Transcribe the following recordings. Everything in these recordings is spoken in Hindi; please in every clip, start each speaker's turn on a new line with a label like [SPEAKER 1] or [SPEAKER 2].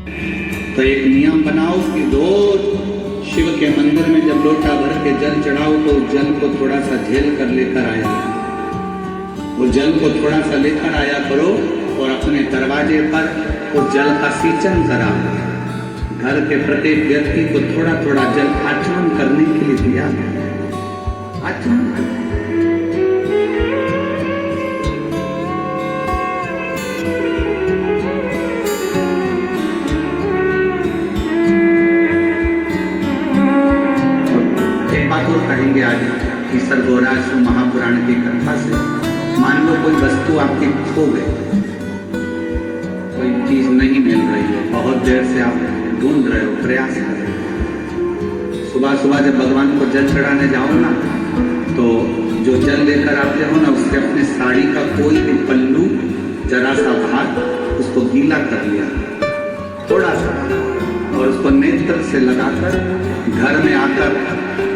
[SPEAKER 1] तो एक नियम बनाओ कि रोज शिव के मंदिर में जब लोटा भर के जल चढ़ाओ तो जल को थोड़ा सा झेल कर लेकर आया, वो जल को थोड़ा सा लेकर आया करो और अपने दरवाजे पर उस जल का सिंचन कराओ। घर के प्रत्येक व्यक्ति को थोड़ा थोड़ा जल आचमन करने के लिए दिया, आचमन। कहेंगे आज ईसर गौराज महापुराण की कथा से, मान लो कोई वस्तु आपकी खो गई, कोई चीज नहीं मिल रही है, बहुत देर से आप ढूंढ रहे हो, प्रयास कर रहे हो। सुबह सुबह जब भगवान को जल चढ़ाने जाओ ना, तो जो जल लेकर आते हो ना, उससे अपने साड़ी का कोई भी पल्लू जरा सा भाग उसको गीला कर लिया थोड़ा सा, और उसको नेत्र से लगाकर घर में आकर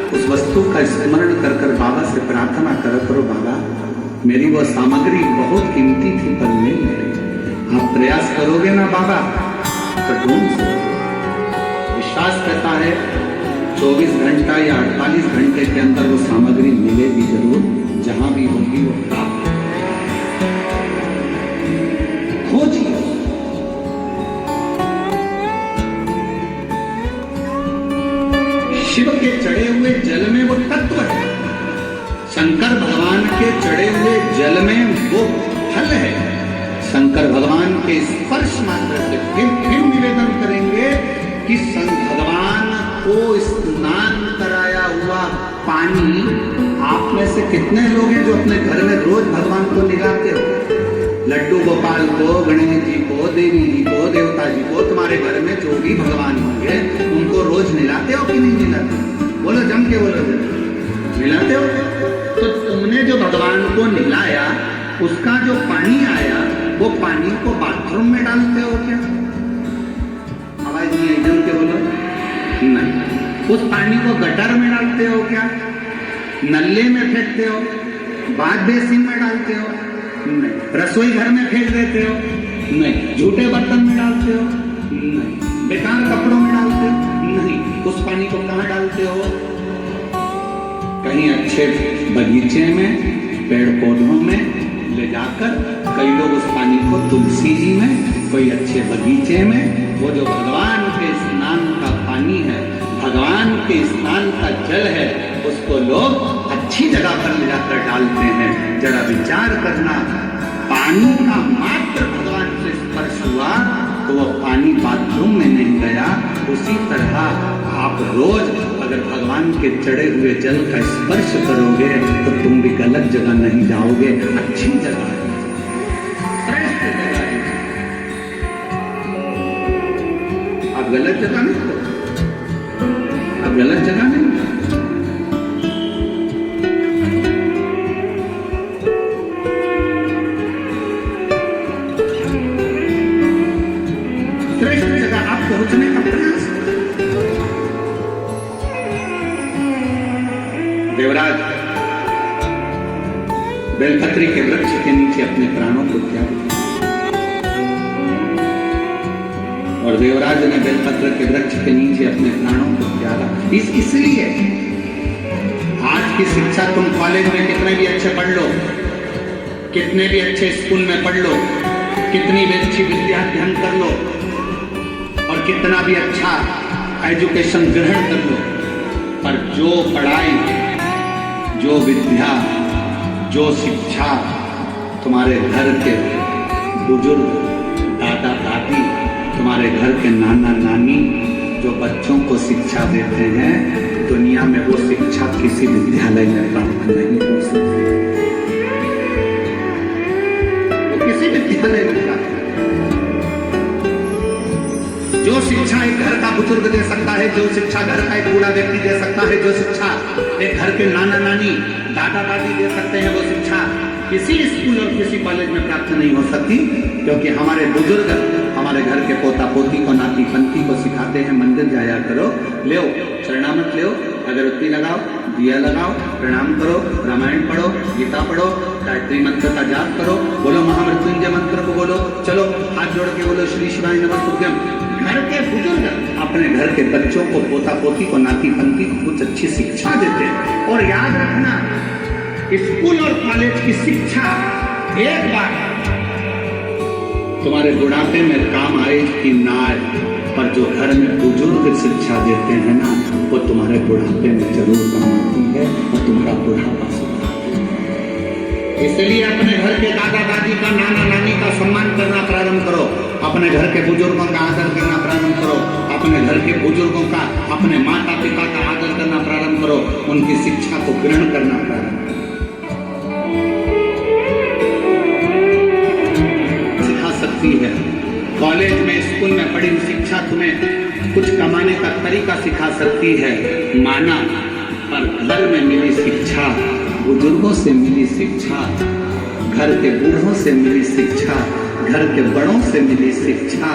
[SPEAKER 1] उस वस्तु का स्मरण कर कर बाबा से प्रार्थना करो, बाबा मेरी वो सामग्री बहुत कीमती थी पर नहीं मिली। आप प्रयास करोगे ना बाबा तो ढूंढ सकते। विश्वास करता है 24 घंटा या 48 घंटे के अंदर वो सामग्री मिलेगी जरूर, जहां भी होगी वो प्राप्त खोजिए। शिव के चढ़े हुए जल में वो तत्व है, शंकर भगवान के चढ़े हुए जल में वो फल है। शंकर भगवान के स्पर्श मात्र से फिर निवेदन करेंगे कि भगवान को स्नान कराया हुआ पानी, आप में से कितने लोग हैं जो अपने घर में रोज भगवान को निगाते हो? लड्डू गोपाल को, गणेश जी को, देवी जी को, देवता जी को, तुम्हारे घर में जो भी भगवान होंगे उनको रोज निलाते हो कि नहीं निलाते? बोलो जम के बोलो, निलाते हो? तो तुमने जो भगवान को निलाया उसका जो पानी आया वो पानी को बाथरूम में डालते हो क्या? आवाज नहीं आई, जम के बोलो। नहीं। उस पानी को गटर में डालते हो क्या? नल्ले में फेंकते हो? बाथ बेसिन में डालते हो? नहीं। रसोई घर में फेंक देते हो? नहीं। झूठे बर्तन में डालते हो? नहीं। बेकार कपड़ों में डालते हो? नहीं। उस पानी को कहाँ डालते हो? कहीं अच्छे बगीचे में, पेड़ पौधों में ले जाकर, कई लोग उस पानी को तुलसी जी में, कोई अच्छे बगीचे में, वो जो भगवान के स्नान का पानी है, भगवान के स्नान का जल है, उसको लोग अच्छी जगह पर ले जाकर डालते हैं। जरा विचार करना, पानी का मात्र भगवान से स्पर्श हुआ तो वो पानी बाथरूम में नहीं गया। उसी तरह आप रोज अगर भगवान के चढ़े हुए जल का स्पर्श करोगे तो तुम भी गलत जगह नहीं जाओगे, अच्छी जगह है, श्रेष्ठ जगह है। आप गलत जगह नहीं हो, आप गलत जगह नहीं हो। श्रेष्ठ जगह आप पहुंचने का प्रयास। देवराज बेलपत्री के वृक्ष के नीचे अपने प्राणों को त्याग, और देवराज ने बेलपत्र के वृक्ष के नीचे अपने प्राणों को त्यागा। इसलिए आज की शिक्षा तुम कॉलेज में कितने भी अच्छे पढ़ लो, कितने भी अच्छे स्कूल में पढ़ लो, कितनी भी अच्छी विद्या अध्ययन कर लो और कितना भी अच्छा एजुकेशन ग्रहण कर लो, पर जो पढ़ाई, जो विद्या, जो शिक्षा तुम्हारे घर के बुजुर्ग, दादा दादी, तुम्हारे घर के नाना नानी जो बच्चों को शिक्षा देते हैं, दुनिया में वो शिक्षा किसी विद्यालय में प्राप्त नहीं हो सकती। वो किसी विद्यालय में प्राप्त, जो शिक्षा एक घर का बुजुर्ग दे सकता है, जो शिक्षा घर का एक बूढ़ा व्यक्ति दे सकता है, जो शिक्षा एक घर के नाना नानी, दादा दादी दे सकते हैं, वो शिक्षा किसी स्कूल और किसी कॉलेज में प्राप्त नहीं हो सकती। क्योंकि हमारे बुजुर्ग हमारे घर के पोता पोती को, नाती पंती को सिखाते हैं, मंदिर जाया करो, ले शरणामत ले, अगरबत्ती लगाओ, दिया लगाओ, प्रणाम करो, रामायण पढ़ो, गीता पढ़ो, गायत्री मंत्र का जाप करो, बोलो महामृत्युंजय मंत्र को बोलो, चलो हाथ जोड़ के बोलो श्री शिवाय नमः तुभ्यम, घर के बुजुर्ग अपने घर के बच्चों को, पोता पोती को, नाती पंती को कुछ अच्छी शिक्षा देते हैं। और याद रखना, स्कूल और कॉलेज की शिक्षा एक बार तुम्हारे बुढ़ापे में काम आए कि ना आए, पर जो घर में बुजुर्ग शिक्षा देते हैं ना, वो तुम्हारे बुढ़ापे में जरूर काम आती है और तुम्हारा बुढ़ापा सुधारती है। इसलिए अपने घर के दादा दादी का, नाना नानी का सम्मान करना प्रारंभ करो, अपने घर के बुजुर्गों का आदर करना प्रारंभ करो, अपने घर के बुजुर्गों का, अपने माता पिता का आदर करना प्रारंभ करो, उनकी शिक्षा को ग्रहण करना प्रारंभ करो। सिखा सकती है कॉलेज में, स्कूल में पढ़ी शिक्षा तुम्हें कुछ कमाने का तरीका सिखा सकती है, माना, पर घर में मिली शिक्षा, बुजुर्गों से मिली शिक्षा, घर के बूढ़ों से मिली शिक्षा, घर के बड़ों से मिली शिक्षा,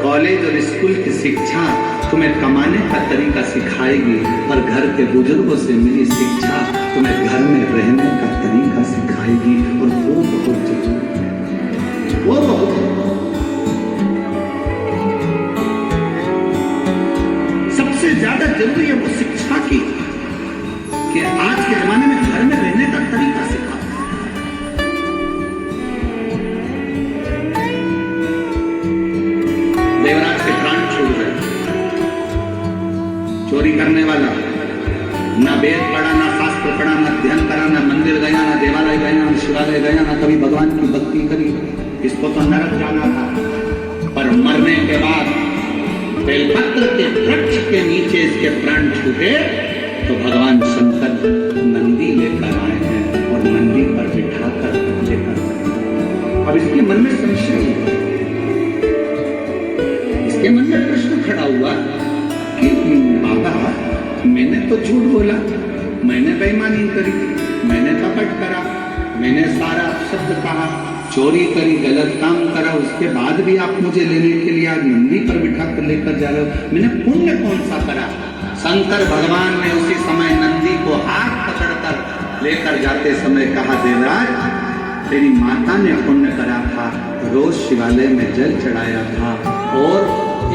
[SPEAKER 1] कॉलेज और स्कूल की शिक्षा तुम्हें कमाने का तरीका सिखाएगी, और घर के बुजुर्गों से मिली शिक्षा तुम्हें घर में रहने का तरीका सिखाएगी। और वो बहुत जरूरी है, वो बहुत सबसे ज्यादा जरूरी है वो शिक्षा की, कि आज के जमाने में घर में रहने का तरीका सिखा। देवराज के प्राण छूट गए, चोरी करने वाला ना वेद पढ़ा, ना शास्त्र पढ़ा, ना अध्ययन करा, ना मंदिर गया, ना देवालय गया, ना शिवालय गया, ना कभी भगवान की भक्ति करी, इसको तो नरक जाना था। पर मरने के बाद बेलपत्र के वृक्ष के नीचे इसके प्राण छूटे, तो भगवान शंकर नंदी लेकर आए हैं और नंदी पर बिठाकर लेकर। अब इसके मन में संशय है, इसके मन में प्रश्न खड़ा हुआ कि बाबा, मैंने तो झूठ बोला, मैंने बेईमानी करी, मैंने कपट करा, मैंने सारा अपशब्द कहा, चोरी करी, गलत काम करा, उसके बाद भी आप मुझे लेने के लिए आज नंदी पर बिठा कर लेकर जा रहे हो, मैंने पुण्य कौन सा करा? शंकर भगवान ने उसी समय नंदी को हाथ पकड़कर लेकर जाते समय कहा, देवराज, तेरी माता ने पुण्य करा था, रोज शिवालय में जल चढ़ाया था, और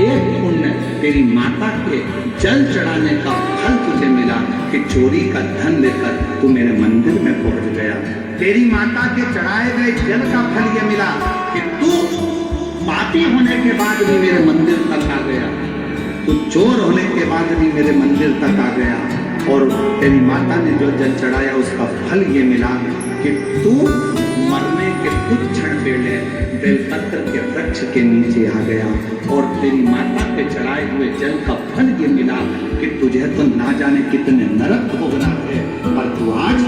[SPEAKER 1] एक पुण्य तेरी माता के जल चढ़ाने का फल तुझे मिला कि चोरी का धन लेकर तू मेरे मंदिर में पहुंच गया। तेरी माता के चढ़ाए गए जल का फल यह मिला कि तू पापी होने के बाद भी मेरे मंदिर तक आ गया, तू चोर होने के बाद भी मेरे मंदिर तक आ गया, और तेरी माता ने जो जल चढ़ाया उसका फल ये मिला कि तू मरने के कुछ क्षण पहले बेलपत्र के वृक्ष के नीचे आ गया, और तेरी माता के चढ़ाए हुए जल का फल ये मिला कि तुझे तो ना जाने कितने नरक भोगना है, पर तू आज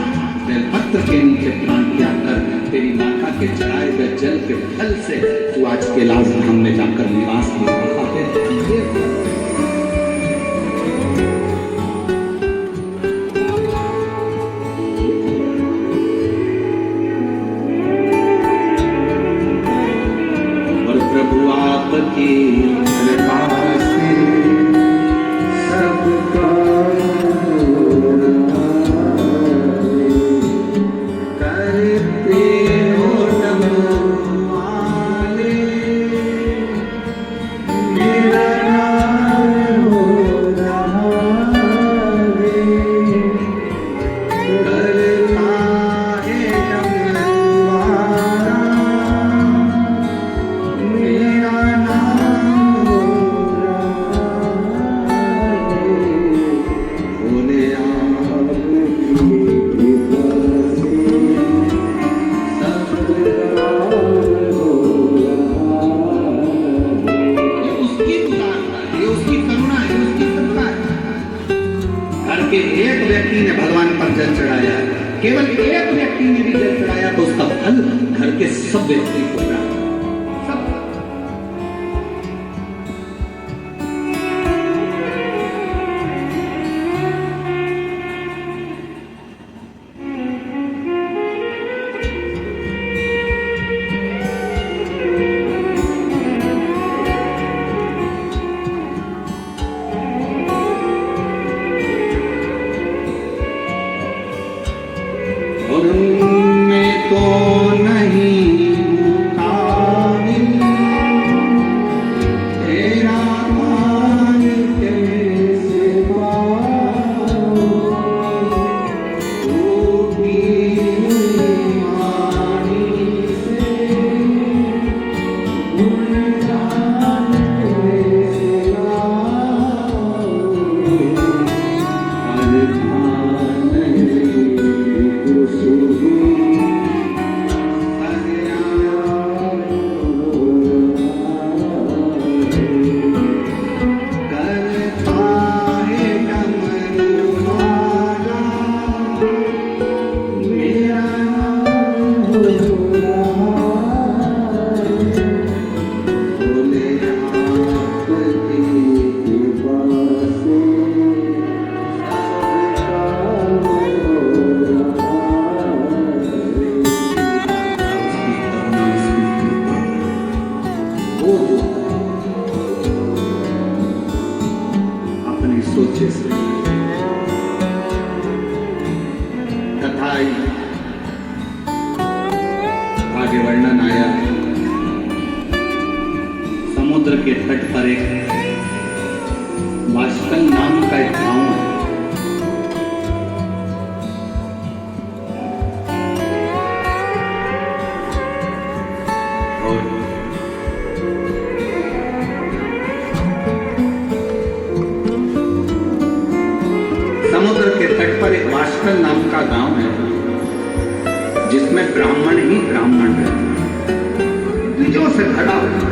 [SPEAKER 1] बेलपत्र के नीचे प्राण त्याग कर तेरी माता के चढ़ाए गए जल के फल से तू आज कैलाश धाम में जाकर निवास किया है। केवल एक व्यक्ति ने भी जल चढ़ाया तो उसका फल घर के सब व्यक्ति को प्राप्त। में तो नहीं था सोचे से कथा आई, आगे वर्णन आया। समुद्र के तट पर एक वाष्कल नाम का एक गांव है। और समुद्र के तट पर एक वाष्कल नाम का गांव है, जिसमें ब्राह्मण ही ब्राह्मण रहते हैं, द्विजों से भरा हुआ।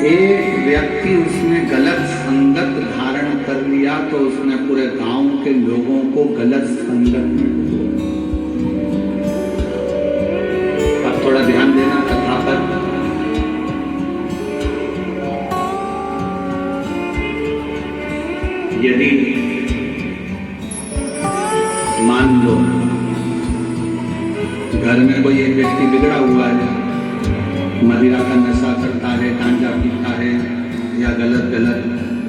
[SPEAKER 1] एक व्यक्ति उसने गलत संगत धारण कर लिया तो उसने पूरे गांव के लोगों को गलत संगत में डुबोया। अब थोड़ा ध्यान देना कथा पर। यदि मान लो घर में कोई एक व्यक्ति बिगड़ा हुआ है, मदिरा का नशा करता है, गांजा पीता है या गलत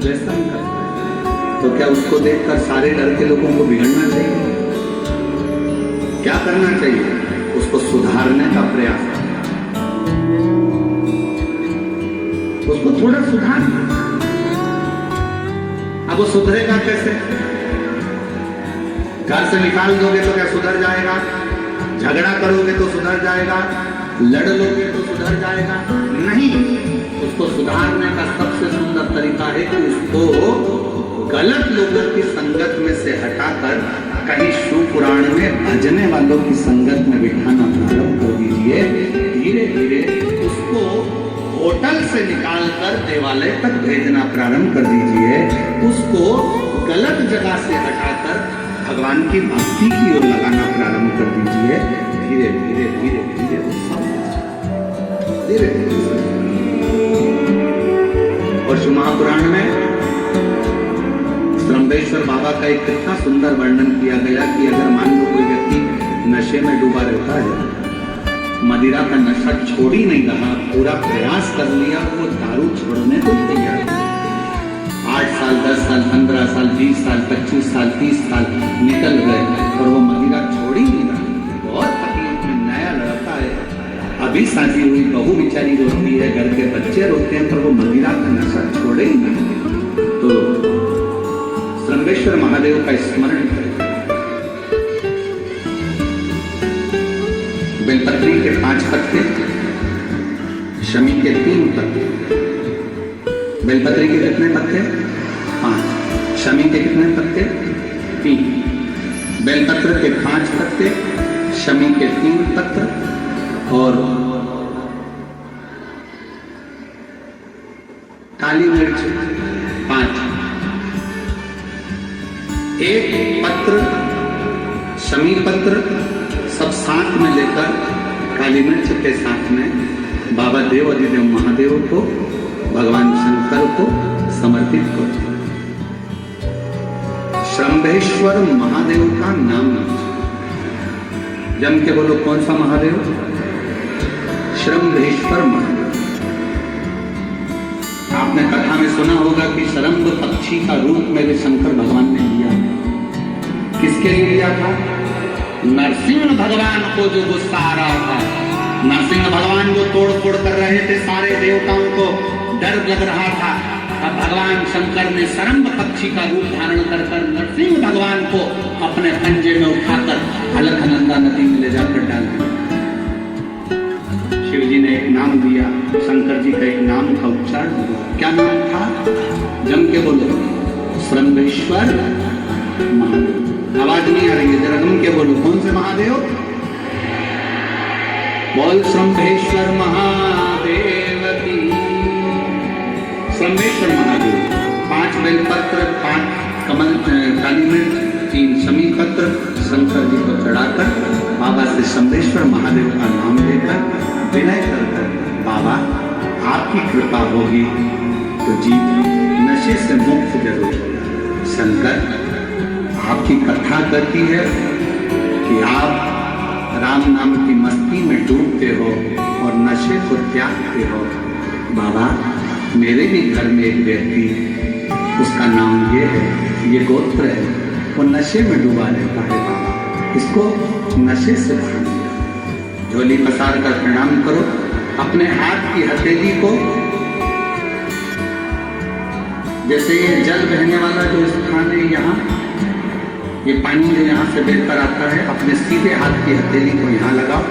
[SPEAKER 1] व्यसन करता है, तो क्या उसको देखकर सारे घर के लोगों को बिगड़ना चाहिए? क्या करना चाहिए? उसको सुधारने का प्रयास करना, उसको थोड़ा सुधारना। अब वो सुधरेगा कैसे? घर से निकाल दोगे तो क्या सुधर जाएगा? झगड़ा करोगे तो सुधर जाएगा? लड़ लोगे तो सुधर जाएगा? नहीं। उसको सुधारने का सबसे सुंदर तरीका है कि उसको गलत लोगों की संगत में से हटाकर कहीं शिव पुराण में भजने वालों की संगत में बिठाना प्रारंभ कर दीजिए। धीरे धीरे उसको होटल से निकालकर देवालय तक भेजना प्रारंभ कर दीजिए। उसको गलत जगह से हटाकर भगवान की भक्ति की ओर लगाना प्रारंभ कर दीजिए। धीरे धीरे धीरे धीरे धीरे धीरे। और शिव महापुराण में श्रम्भेश्वर बाबा का एक कितना सुंदर वर्णन किया गया कि अगर मान लो कोई व्यक्ति नशे में डूबा रहता है, मदिरा का नशा छोड़ ही नहीं रहा, पूरा प्रयास कर लिया, वो दारू छोड़ने को तैयार है। 8 साल 10 साल 15 साल 20 साल 25 साल 30 साल निकल गए और वो मदिरा छोड़ ही नहीं रहा। बहुत तकलीफ में नया लड़का है, अभी शादी हुई बहू बेचारी रोती है, घर के बच्चे रोते हैं, पर वो मदिरा का नशा छोड़े ही नहीं। तो श्रम्भेश्वर महादेव का स्मरण करें। बेलपत्री के 5 पत्ते, शमी के 3 पत्ते। बेलपत्री के कितने पत्ते? 5। शमी के कितने पत्ते? 3। बेलपत्र के 5 पत्ते, शमी के 3 पत्र और काली मिर्च 5। एक पत्र, शमी पत्र सब साथ में लेकर काली मिर्च के साथ में बाबा देव अधिदेव महादेव को, भगवान शंकर को समर्पित करो। श्रम्भेश्वर महादेव का नाम जम के बोलो। कौन सा महादेव? श्रम्भेश्वर महादेव। आपने कथा में सुना होगा कि शरम्भ पक्षी का रूप में भी शंकर भगवान ने लिया। किसके लिए लिया था? नरसिंह भगवान को जो गुस्सा आ रहा था, नरसिंह भगवान को तोड़ फोड़ कर रहे थे, सारे देवताओं को डर लग रहा था। अब भगवान शंकर ने शरम्भ पक्षी का रूप धारण कर नरसिंह भगवान को अपने पंजे में उठाकर अलकनंदा नदी में ले जाकर डाल दिया। शिव जी ने एक नाम दिया, शंकर जी का एक नाम का उच्चारण हुआ। क्या नाम था? जम के बोलो। श्रम्भेश्वर महादेव। आवाज नहीं आ रही है, जरा जम के बोलो। कौन से महादेव? बोल श्रम्भेश्वर महादेव की। श्रम्भेश्वर महादेव। 5 बेलपत्र, 5 कमल काली मिर्च, 3 शमी पत्र शंकर जी को चढ़ाकर बाबा से श्रम्भेश्वर महादेव का नाम लेकर विनय कर, बाबा आपकी कृपा होगी तो जीव नशे से मुक्त जरूर होगा। शंकर आपकी कथा कहती है कि आप राम नाम की मस्ती में डूबते हो और नशे को त्यागते हो। बाबा, मेरे भी घर में एक व्यक्ति, उसका नाम ये है, ये गोत्र है, वो नशे में डूबा रहता है। बाबा, इसको नशे से बाहर निकालो। झोली पसार कर प्रणाम करो, अपने हाथ की हथेली को, जैसे ये जल बहने वाला जो स्थान है, यहाँ ये पानी जो यहाँ से बहकर आता है, अपने सीधे हाथ की हथेली को यहाँ लगाओ।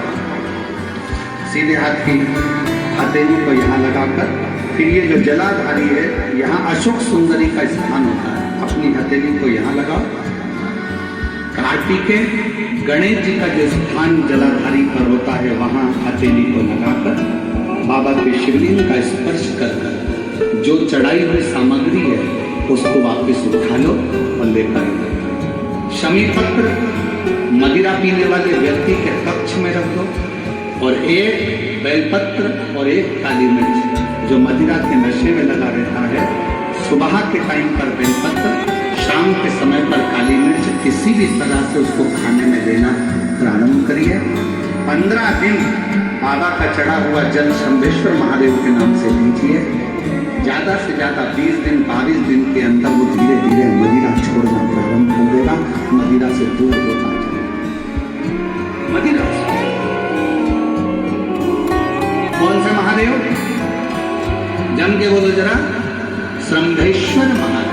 [SPEAKER 1] सीधे हाथ की हथेली को यहाँ लगाकर फिर ये जो जलाधारी है, यहाँ अशोक सुंदरी का स्थान होता है, अपनी हथेली को यहाँ लगाओ। कार्तिक के गणेश जी का जो स्थान जलाधारी पर होता है, वहाँ हथेली को लगाकर बाबा के शिवलिंग का स्पर्श कर जो चढ़ाई हुई सामग्री है उसको वापस उठा लो और लेकर शमी पत्र मदिरा पीने वाले व्यक्ति के कक्ष में रख दो, और एक बेलपत्र और एक काली मिर्च जो मदिरा के नशे में लगा रहता है, सुबह के टाइम पर बेलपत्र, शाम के समय पर काली मिर्च, किसी भी तरह से उसको खाने में देना प्रारंभ करिए। 15 दिन बाबा का चढ़ा हुआ जल शंभेश्वर महादेव के नाम से लीजिए। ज्यादा से ज्यादा 20 दिन 22 दिन के अंदर वो धीरे धीरे मदिरा छोड़ना प्रारंभ हो देगा, मदिरा से दूर होता जाएगा। मदिरा कौन से महादेव? जम के बोलो जरा, शंभेश्वर महादेव।